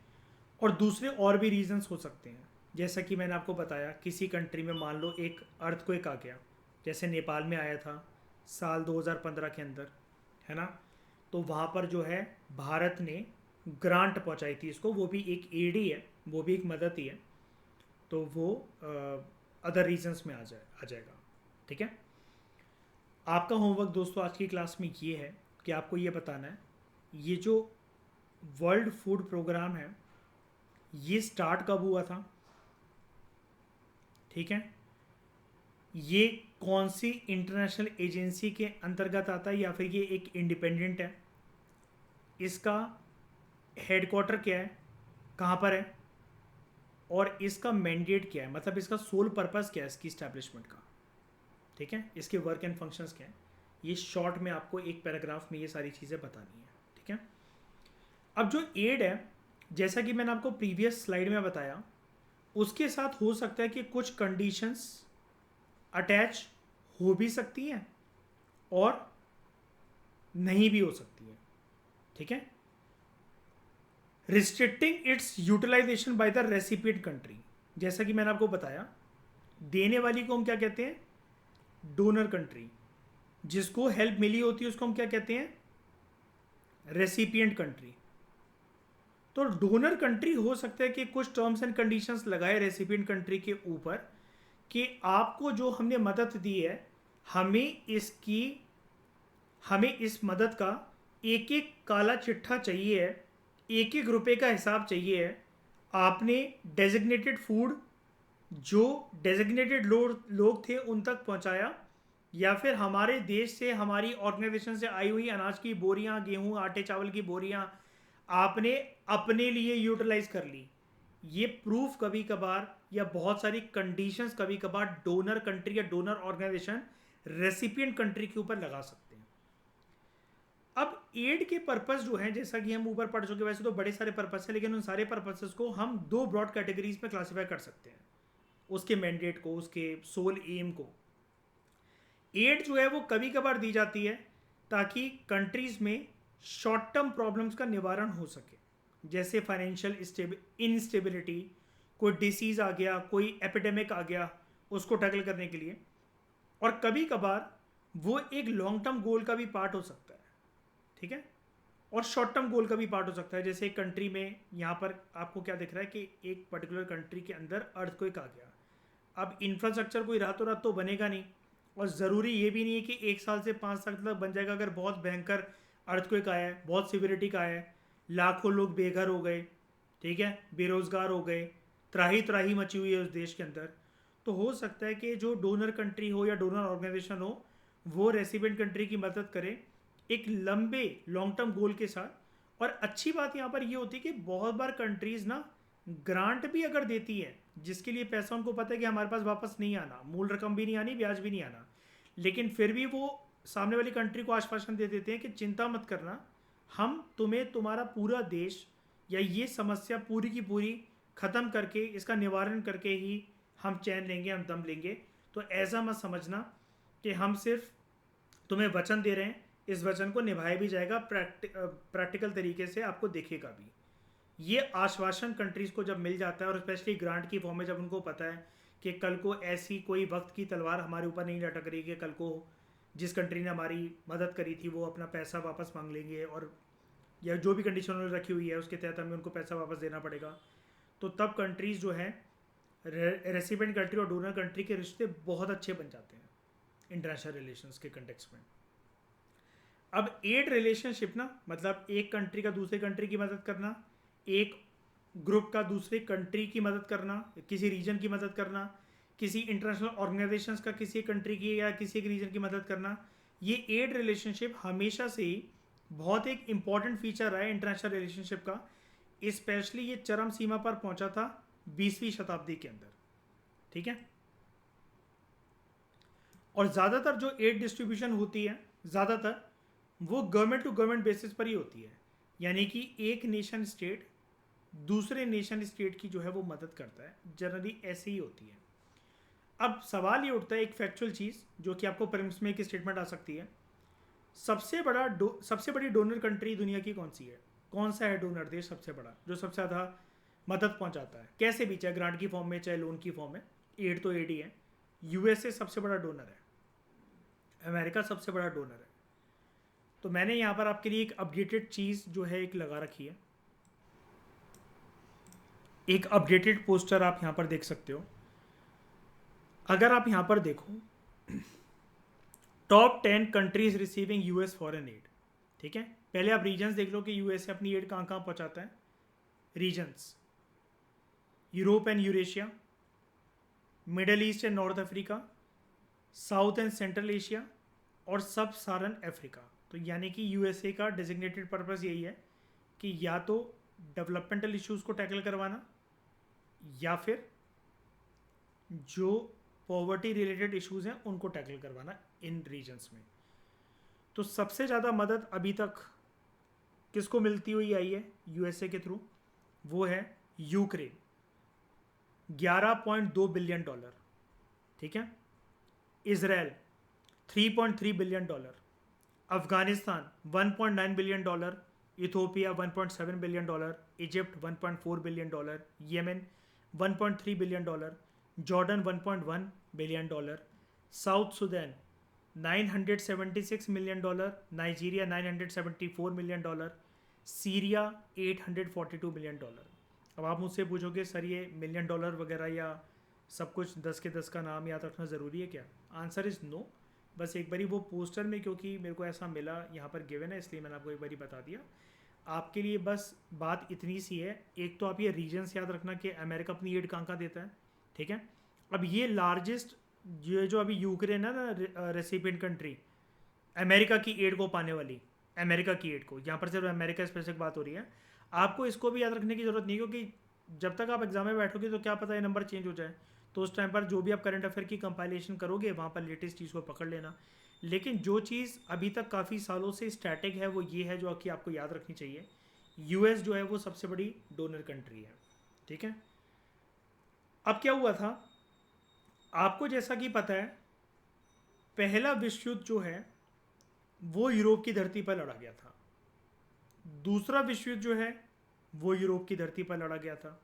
और दूसरे और भी रीजंस हो सकते हैं, जैसा कि मैंने आपको बताया, किसी कंट्री में मान लो एक अर्थक्वेक आ गया, जैसे नेपाल में आया था साल 2015 के अंदर, है ना। तो वहाँ पर जो है भारत ने ग्रांट पहुँचाई थी इसको, वो भी एक एड ही है, वो भी एक मदद ही है। तो वो अदर रीजंस में आ जाएगा, ठीक है। आपका होमवर्क दोस्तों आज की क्लास में ये है कि आपको ये बताना है, ये जो वर्ल्ड फूड प्रोग्राम है ये स्टार्ट कब हुआ था, ठीक है, ये कौन सी इंटरनेशनल एजेंसी के अंतर्गत आता है, या फिर ये एक इंडिपेंडेंट है, इसका हेडक्वार्टर क्या है, कहाँ पर है, और इसका मैंडेट क्या है, मतलब इसका सोल पर्पस क्या है इसकी इस्टेब्लिशमेंट का, ठीक है, इसके वर्क एंड फंक्शंस क्या है। ये शॉर्ट में आपको एक पैराग्राफ में ये सारी चीज़ें बतानी है, ठीक है। अब जो एड है, जैसा कि मैंने आपको प्रीवियस स्लाइड में बताया, उसके साथ हो सकता है कि कुछ कंडीशंस अटैच हो भी सकती हैं और नहीं भी हो सकती है, ठीक है। Restricting its utilisation by the recipient country, जैसा कि मैंने आपको बताया, देने वाली को हम क्या कहते हैं, डोनर कंट्री, जिसको हेल्प मिली होती है उसको हम क्या कहते हैं, रेसिपिएंट कंट्री। तो डोनर कंट्री हो सकता है कि कुछ टर्म्स एंड कंडीशंस लगाए रेसिपिएंट कंट्री के ऊपर कि आपको जो हमने मदद दी है, हमें इस मदद का एक एक काला चिट्ठा चाहिए है, एक एक रुपए का हिसाब चाहिए है, आपने डेजिग्नेटेड फूड जो डेजिग्नेटेड लोग थे उन तक पहुंचाया, या फिर हमारे देश से हमारी ऑर्गेनाइजेशन से आई हुई अनाज की बोरियां, गेहूं आटे चावल की बोरियां आपने अपने लिए यूटिलाइज कर ली। ये प्रूफ कभी कभार या बहुत सारी कंडीशंस कभी कभार डोनर कंट्री या डोनर ऑर्गेनाइजेशन रेसिपिएंट कंट्री के ऊपर लगा सकते हैं। अब एड के पर्पस जो हैं, जैसा कि हम ऊपर पढ़ चुके, वैसे तो बड़े सारे पर्पस है, लेकिन उन सारे पर्पसेस को हम दो ब्रॉड कैटेगरीज में क्लासीफाई कर सकते हैं, उसके मैंडेट को, उसके सोल एम को। एड जो है वो कभी कभार दी जाती है ताकि कंट्रीज में शॉर्ट टर्म प्रॉब्लम्स का निवारण हो सके, जैसे फाइनेंशियल इनस्टेबिलिटी, कोई डिसीज आ गया, कोई एपिडेमिक आ गया, उसको टैकल करने के लिए। और कभी कभार वो एक लॉन्ग टर्म गोल का भी पार्ट हो सकता है, ठीक है, और शॉर्ट टर्म गोल का भी पार्ट हो सकता है। जैसे एक कंट्री में, यहाँ पर आपको क्या दिख रहा है कि एक पर्टिकुलर कंट्री के अंदर अर्थक्वेक आ गया। अब इंफ्रास्ट्रक्चर कोई रातों रात तो बनेगा नहीं, और ज़रूरी ये भी नहीं है कि 1 साल से 5 साल तक बन जाएगा। अगर बहुत भयंकर अर्थक्वेक आया है, बहुत सिविरिटी का आया है, लाखों लोग बेघर हो गए, ठीक है, बेरोजगार हो गए, त्राही त्राही मची हुई है उस देश के अंदर, तो हो सकता है कि जो डोनर कंट्री हो या डोनर ऑर्गेनाइजेशन हो वो रेसिडेंट कंट्री की मदद करे एक लंबे लॉन्ग टर्म गोल के साथ। और अच्छी बात यहाँ पर ये होती है कि बहुत बार कंट्रीज ना ग्रांट भी अगर देती है, जिसके लिए पैसा उनको पता है कि हमारे पास वापस नहीं आना, मूल रकम भी नहीं आनी, ब्याज भी नहीं आना, लेकिन फिर भी वो सामने वाली कंट्री को आश्वासन दे देते हैं कि चिंता मत करना, हम तुम्हें तुम्हारा पूरा देश या ये समस्या पूरी की पूरी ख़त्म करके, इसका निवारण करके ही हम चैन लेंगे, हम दम लेंगे। तो ऐसा मत समझना कि हम सिर्फ तुम्हें वचन दे रहे हैं, इस वचन को निभाया भी जाएगा, प्रैक्टिकल तरीके से आपको दिखेगा भी। ये आश्वासन कंट्रीज़ को जब मिल जाता है, और स्पेशली ग्रांट की फॉर्म में, जब उनको पता है कि कल को ऐसी कोई वक्त की तलवार हमारे ऊपर नहीं लटक रही कि कल को जिस कंट्री ने हमारी मदद करी थी वो अपना पैसा वापस मांग लेंगे, और या जो भी कंडीशन उन्होंने रखी हुई है उसके तहत हमें उनको पैसा वापस देना पड़ेगा, तो तब कंट्रीज़ जो हैं, रेसिडेंट कंट्री और डोनर कंट्री के रिश्ते बहुत अच्छे बन जाते हैं इंटरनेशनल रिलेशंस के कंटेक्स्ट में। अब एड रिलेशनशिप ना, मतलब एक कंट्री का दूसरे कंट्री की मदद करना, एक ग्रुप का दूसरे कंट्री की मदद करना, किसी रीजन की मदद करना, किसी इंटरनेशनल ऑर्गेनाइजेशंस का किसी कंट्री की या किसी एक रीजन की मदद करना, ये एड रिलेशनशिप हमेशा से ही बहुत एक इम्पॉर्टेंट फीचर रहा है इंटरनेशनल रिलेशनशिप का। स्पेशली ये चरम सीमा पर पहुंचा था 20वीं शताब्दी के अंदर, ठीक है। और ज़्यादातर जो एड डिस्ट्रीब्यूशन होती है, ज़्यादातर वो गवर्नमेंट टू गवर्नमेंट बेसिस पर ही होती है, यानी कि एक नेशन स्टेट दूसरे नेशन स्टेट की जो है वो मदद करता है, जनरली ऐसे ही होती है। अब सवाल ये उठता है, एक फैक्चुअल चीज़ जो कि आपको प्रीलिम्स में एक स्टेटमेंट आ सकती है, सबसे बड़ी डोनर कंट्री दुनिया की कौन सी है? कौन सा है डोनर देश सबसे बड़ा, जो सबसे ज़्यादा मदद पहुंचाता है, कैसे भी, चाहे ग्रांट की फॉर्म में चाहे लोन की फॉर्म में? एड तो एड ही है। यूएसए सबसे बड़ा डोनर है, अमेरिका सबसे बड़ा डोनर है। तो मैंने यहाँ पर आपके लिए एक अपडेटेड चीज़ जो है एक लगा रखी है, एक अपडेटेड पोस्टर आप यहाँ पर देख सकते हो। अगर आप यहाँ पर देखो, top 10 countries receiving US foreign add, ठीक है। पहले आप रीजन्स देख लो कि यूएस अपनी एड कहाँ कहाँ पहुँचाता है। Regions: Europe and Eurasia, Middle East and North Africa, South and Central Asia, और सब सारन अफ्रीका। तो यानी कि यूएसए का डेजिग्नेटेड पर्पस यही है कि या तो डेवलपमेंटल इश्यूज़ को टैकल करवाना, या फिर जो पॉवर्टी रिलेटेड इश्यूज़ हैं उनको टैकल करवाना इन रीजन्स में। तो सबसे ज़्यादा मदद अभी तक किसको मिलती हुई आई है यूएसए के थ्रू? वो है यूक्रेन, 11.2 बिलियन डॉलर, ठीक है। Israel 3.3 billion dollar, Afghanistan 1.9 billion dollar, Ethiopia 1.7 billion dollar, Egypt 1.4 billion dollar, Yemen 1.3 billion dollar, Jordan 1.1 billion dollar, south Sudan 976 million dollar, Nigeria 974 million dollar, Syria 842 million dollar. अब आप मुझसे पूछोगे sir ये million dollar वगैरह या सब कुछ 10 के 10 का नाम याद रखना ज़रूरी है क्या? Answer is no. बस एक बारी वो पोस्टर में, क्योंकि मेरे को ऐसा मिला यहाँ पर गिवन है, इसलिए मैंने आपको एक बारी बता दिया। आपके लिए बस बात इतनी सी है, एक तो आप ये रीजन्स याद रखना कि अमेरिका अपनी एड कहाँ कहाँ देता है, ठीक है। अब ये लार्जेस्ट ये जो अभी यूक्रेन है ना रेसिपिएंट कंट्री, अमेरिका की एड को पाने वाली, अमेरिका की एड को, यहाँ पर सिर्फ अमेरिका स्पेसिफिक बात हो रही है। आपको इसको भी याद रखने की जरूरत नहीं, क्योंकि जब तक आप एग्जाम में बैठोगे तो क्या पता ये नंबर चेंज हो जाए, तो उस टाइम पर जो भी आप करंट अफेयर की कंपाइलेशन करोगे वहाँ पर लेटेस्ट चीज़ को पकड़ लेना। लेकिन जो चीज़ अभी तक काफ़ी सालों से स्टैटिक है वो ये है जो कि आपको याद रखनी चाहिए, यूएस जो है वो सबसे बड़ी डोनर कंट्री है, ठीक है। अब क्या हुआ था, आपको जैसा कि पता है पहला विश्व युद्ध जो है वो यूरोप की धरती पर लड़ा गया था, दूसरा विश्व युद्ध जो है वो यूरोप की धरती पर लड़ा गया था,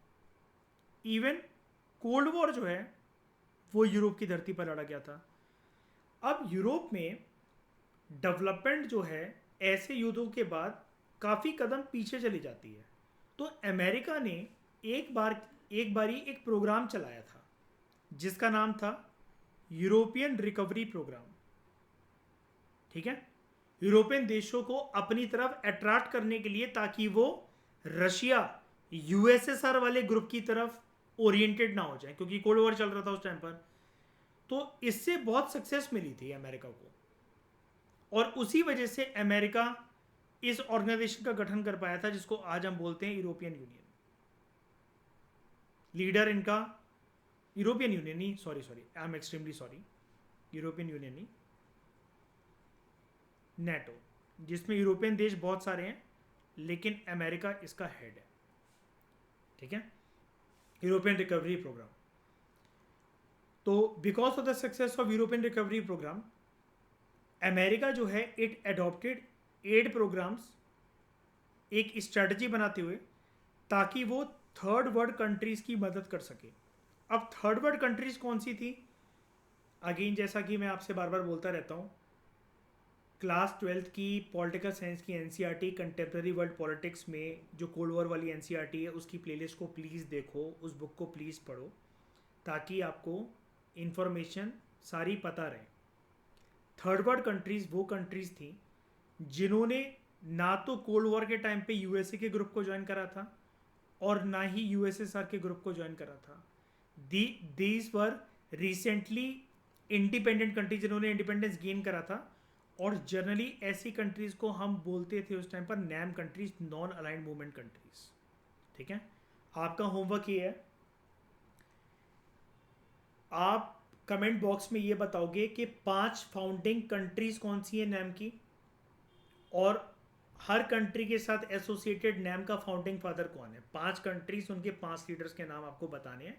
इवन कोल्ड वॉर जो है वो यूरोप की धरती पर लड़ा गया था। अब यूरोप में डेवलपमेंट जो है ऐसे युद्धों के बाद काफ़ी कदम पीछे चली जाती है। तो अमेरिका ने एक बारी एक प्रोग्राम चलाया था जिसका नाम था यूरोपियन रिकवरी प्रोग्राम, ठीक है। यूरोपियन देशों को अपनी तरफ अट्रैक्ट करने के लिए, ताकि वो रशिया यूएसएसआर वाले ग्रुप की तरफ ओरिएंटेड ना हो जाए, क्योंकि कोल्ड वॉर चल रहा था उस टाइम पर। तो इससे बहुत सक्सेस मिली थी अमेरिका को, और उसी वजह से अमेरिका इस ऑर्गेनाइजेशन का गठन कर पाया था जिसको आज हम बोलते हैं यूरोपियन यूनियन। लीडर इनका यूरोपियन यूनियन नहीं, sorry I am extremely sorry, European union नहीं, नेटो, जिसमें यूरोपियन देश बहुत सारे हैं लेकिन अमेरिका इसका हेड है, ठीक है। European recovery program. तो because of the success of European recovery program, America जो है इट एडॉप्टेड एड प्रोग्राम्स, एक स्ट्रेटजी बनाते हुए, ताकि वो थर्ड वर्ल्ड कंट्रीज की मदद कर सके। अब थर्ड वर्ल्ड कंट्रीज कौन सी थी, अगेन जैसा कि मैं आपसे बार बार बोलता रहता हूँ, क्लास 12th की पॉलिटिकल साइंस की एनसीईआरटी कंटेम्प्रेरी वर्ल्ड पॉलिटिक्स में जो कोल्ड वॉर वाली एनसीईआरटी है उसकी प्लेलिस्ट को प्लीज़ देखो, उस बुक को प्लीज़ पढ़ो, ताकि आपको इन्फॉर्मेशन सारी पता रहे। थर्ड वर्ल्ड कंट्रीज़ वो कंट्रीज़ थी जिन्होंने ना तो कोल्ड वॉर के टाइम पे यूएसए के ग्रुप को ज्वाइन करा था और ना ही यूएसएसआर के ग्रुप को ज्वाइन करा था। These were recently independent countries जिन्होंने इंडिपेंडेंस गेन करा था, और जनरली ऐसी कंट्रीज को हम बोलते थे उस टाइम पर NAM countries, non aligned movement countries, ठीक है। आपका होमवर्क ये है, आप कमेंट बॉक्स में ये बताओगे कि 5 फाउंडिंग कंट्रीज कौन सी है नैम की, और हर कंट्री के साथ एसोसिएटेड नैम का फाउंडिंग फादर कौन है। 5 कंट्रीज, उनके 5 लीडर्स के नाम आपको बताने हैं,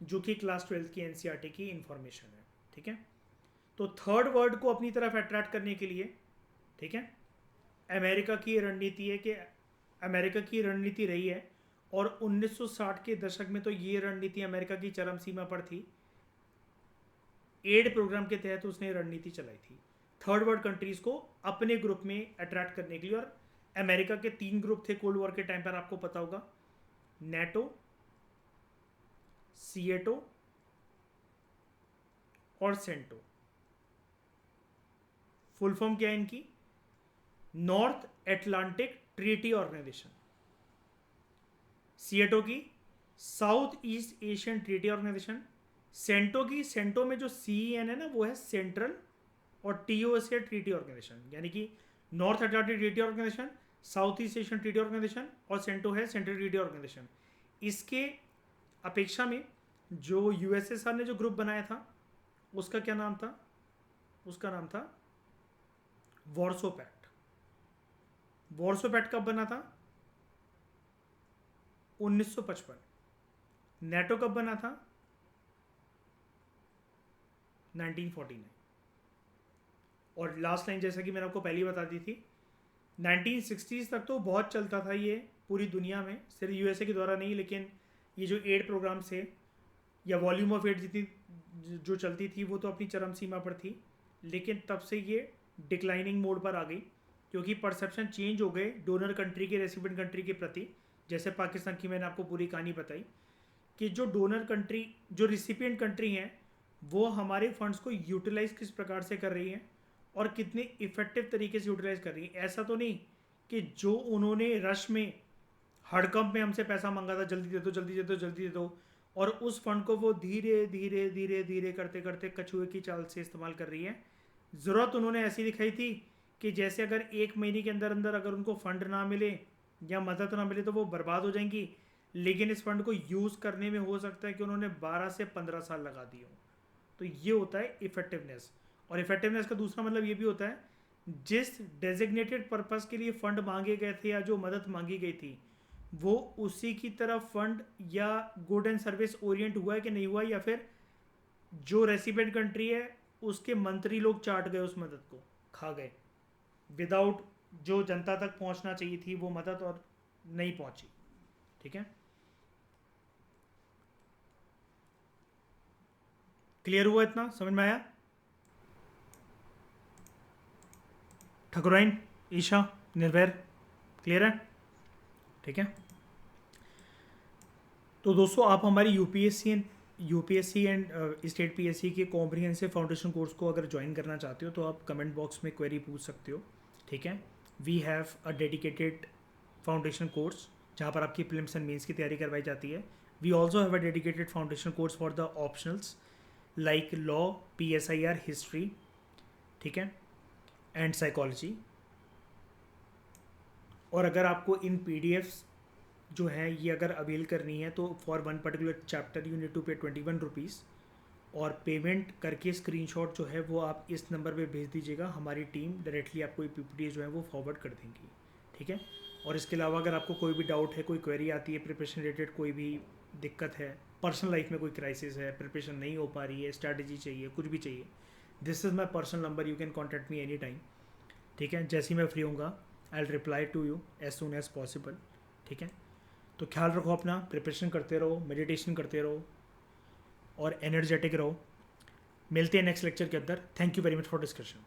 जो कि क्लास 12th की एनसीईआरटी की इंफॉर्मेशन है, ठीक है। तो थर्ड वर्ल्ड को अपनी तरफ अट्रैक्ट करने के लिए, ठीक है, अमेरिका की रणनीति है कि अमेरिका की रणनीति रही है, और 1960 के दशक में तो ये रणनीति अमेरिका की चरम सीमा पर थी। एड प्रोग्राम के तहत उसने रणनीति चलाई थी थर्ड वर्ल्ड कंट्रीज को अपने ग्रुप में अट्रैक्ट करने के लिए। और अमेरिका के 3 ग्रुप थे कोल्ड वॉर के टाइम पर, आपको पता होगा, नेटो, सीएटो और सेंटो। फुल फॉर्म क्या है इनकी, North Atlantic Treaty Organization. SEATO की South East Asian Treaty Organization. CENTO की, सेंटो में जो CEN है ना वो है सेंट्रल, और TOS है ट्रीटी ऑर्गेनाइजेशन, यानी कि North Atlantic Treaty Organisation, South East Asian Treaty Organisation, और सेंटो है सेंट्रल ट्रीटी ऑर्गेनाइजेशन। इसके अपेक्षा में जो यूएसएसआर ने जो ग्रुप बनाया था उसका क्या नाम था, उसका नाम था वॉर्सो पैक्ट। वॉर्सो पैक्ट कब बना था, 1955। नेटो कब बना था, 1949। और लास्ट लाइन जैसा कि मैंने आपको पहले ही बता दी थी, 1960s तक तो बहुत चलता था ये पूरी दुनिया में, सिर्फ यूएसए के द्वारा नहीं, लेकिन ये जो एड प्रोग्राम से या वॉल्यूम ऑफ एड जितनी जो चलती थी वो तो अपनी चरम सीमा पर थी। लेकिन तब से ये डिक्लाइनिंग मोड पर आ गई, क्योंकि परसेप्शन चेंज हो गए डोनर कंट्री के रेसिपिएंट कंट्री के प्रति। जैसे पाकिस्तान की मैंने आपको पूरी कहानी बताई कि जो डोनर कंट्री, जो रिसिपिएंट कंट्री हैं, वो हमारे फंड्स को यूटिलाइज किस प्रकार से कर रही हैं और कितने इफेक्टिव तरीके से यूटिलाइज कर रही है। ऐसा तो नहीं कि जो उन्होंने रश में हड़कंप में हमसे पैसा मांगा था, जल्दी दे दो जल्दी दे दो जल्दी दे दो, और उस फंड को वो धीरे धीरे धीरे धीरे करते करते कछुए की चाल से इस्तेमाल कर रही है। ज़रूरत उन्होंने ऐसी दिखाई थी कि जैसे अगर 1 महीने के अंदर अंदर अगर उनको फंड ना मिले या मदद ना मिले तो वो बर्बाद हो जाएंगी, लेकिन इस फंड को यूज़ करने में हो सकता है कि उन्होंने 12 से 15 साल लगा दिए हो। तो ये होता है इफेक्टिवनेस। और इफेक्टिवनेस का दूसरा मतलब ये भी होता है, जिस डेजिग्नेटेड पर्पस के लिए फंड मांगे गए थे या जो मदद मांगी गई थी वो उसी की तरफ फंड या गुड एंड सर्विस ओरिएंट हुआ है कि नहीं हुआ, या फिर जो रेसिपेंट कंट्री है उसके मंत्री लोग चाट गए, उस मदद को खा गए विदाउट जो जनता तक पहुंचना चाहिए थी वो मदद, और नहीं पहुंची। ठीक है, क्लियर हुआ? इतना समझ में आया? ठकुराइन, ईशा, निर्भैर, क्लियर है? ठीक है, तो दोस्तों आप हमारी यूपीएससी एंड स्टेट पीएससी के कॉम्प्रिहेंसिव फाउंडेशन कोर्स को अगर ज्वाइन करना चाहते हो तो आप कमेंट बॉक्स में क्वेरी पूछ सकते हो। ठीक है, we have a dedicated foundation course जहाँ पर आपकी प्रीलिम्स एंड मेंस की तैयारी करवाई जाती है। We also have a dedicated foundation course for the optionals like law, PSIR, history, ठीक है, एंड साइकोलॉजी। और अगर आपको इन PDFs जो है ये अगर अवेल करनी है तो for one particular chapter you need to pay 21 rupees, और पेमेंट करके स्क्रीनशॉट जो है वो आप इस नंबर पे भेज दीजिएगा। हमारी टीम डायरेक्टली आपको ये PPT जो है वो फॉरवर्ड कर देंगी। ठीक है, और इसके अलावा अगर आपको कोई भी डाउट है, कोई क्वेरी आती है प्रिपरेशन रिलेटेड, कोई भी दिक्कत है, पर्सनल लाइफ में कोई क्राइसिस है, प्रिपरेशन नहीं हो पा रही है, स्ट्रैटेजी चाहिए, कुछ भी चाहिए, this is my personal number, you can contact me any time. ठीक है, जैसे ही मैं फ्री होऊंगा I will reply to you as soon as possible. ठीक है, तो ख्याल रखो अपना, प्रिपरेशन करते रहो, मेडिटेशन करते रहो और एनर्जेटिक रहो। मिलते हैं नेक्स्ट लेक्चर के अंदर। Thank you very much for discussion.